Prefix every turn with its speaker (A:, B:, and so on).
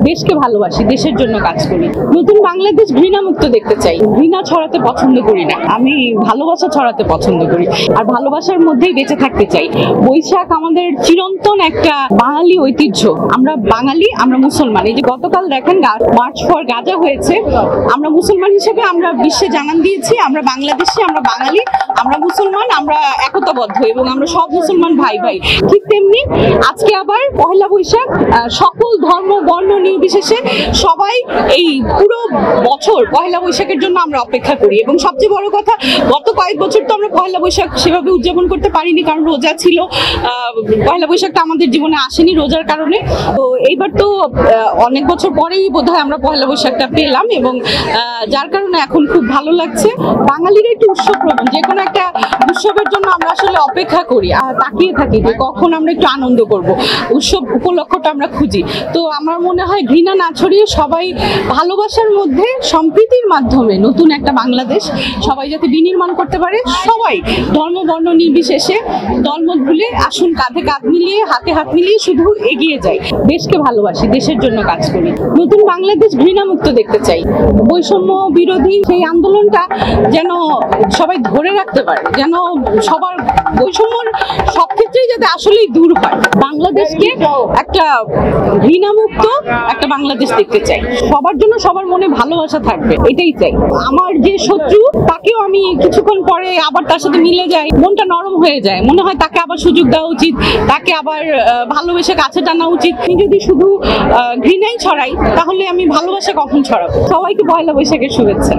A: দেশকে ভালোবাসি, দেশের জন্য কাজ করি। নতুন বাংলাদেশ ঘৃণামুক্ত দেখতে চাই, ঘৃণা ছড়াতে পছন্দ করি না, আমি ভালোবাসা ছড়াতে পছন্দ করি, আর ভালোবাসার মধ্যেই বেঁচে থাকতে চাই। বৈশাখ আমাদের চিরন্তন একটা বাঙালি ঐতিহ্য। আমরা বাঙালি, আমরা মুসলমান। এই যে গতকাল দেখেন মার্চ ফর গাজা হয়েছে, আমরা মুসলমান হিসেবে আমরা বিশ্বে জানান দিয়েছি আমরা বাংলাদেশি, আমরা বাঙালি, আমরা মুসলমান, আমরা একতাবদ্ধ এবং আমরা সব মুসলমান ভাই ভাই। ঠিক তেমনি আজকে আবার পহেলা বৈশাখ, সকল ধর্ম বর্ণ নির্বিশেষে সবাই এই পুরো বছর পহেলা বৈশাখের জন্য আমরা অপেক্ষা করি। এবং সবচেয়ে বড় কথা, গত কয়েক বছর তো আমরা পহেলা বৈশাখ সেভাবে উদযাপন করতে পারিনি, কারণ রোজা ছিল। পহেলা বৈশাখটা আমাদের জীবনে আসেনি রোজার কারণে। তো এইবার তো অনেক বছর পরেই বোধহয় আমরা পহেলা বৈশাখটা পেলাম, এবং যার কারণে এখন খুব ভালো লাগছে। বাঙালির একটু উৎসব প্রবণ, যে কোনো একটা উৎসবের জন্য আমরা আসলে অপেক্ষা করি আর তাকিয়ে থাকি যে কখন আমরা একটু আনন্দ করব, উৎসব উপলক্ষটা আমরা খুঁজি। তো আমার মনে হয় ঘৃণা না ছড়িয়ে সবাই ভালোবাসার মধ্যে সম্প্রীতির মাধ্যমে নতুন একটা বাংলাদেশ সবাই যাতে বিনির্মাণ করতে পারে। সবাই ধর্ম বর্ণ নির্বিশেষে দলমত ভুলে আসুন, কাঁধে কাঁধ মিলিয়ে হাতে হাত মিলিয়ে শুধু এগিয়ে যাই। দেশকে ভালোবাসি, দেশের জন্য কাজ করি। নতুন বাংলাদেশ ঘৃণামুক্ত দেখতে চাই। বৈষম্য বিরোধী সেই আন্দোলনটা যেন সবাই ধরে রাখতে পারে, যেন সবার বৈষম্যর সব ক্ষেত্রেই যাতে আসলেই দূর হয়। বাংলাদেশকে একটা ঘৃণামুক্ত একটা বাংলাদেশ দেখতে চাই। সবার জন্য সবার মনে ভালোবাসা থাকবে, এটাই চাই। আমার যে শত্রু তাকেও আমি কিছুক্ষণ পরে আবার তার সাথে মিলে যাই, মনটা নরম হয়ে যায়, মনে হয় তাকে আবার সুযোগ দেওয়া উচিত, তাকে আবার ভালোবেসে কাছে টানা উচিত। আমি যদি শুধু ঘৃণাই ছড়াই তাহলে আমি ভালোবাসা কখন ছড়াবো? সবাইকে পয়লা বৈশাখের শুভেচ্ছা।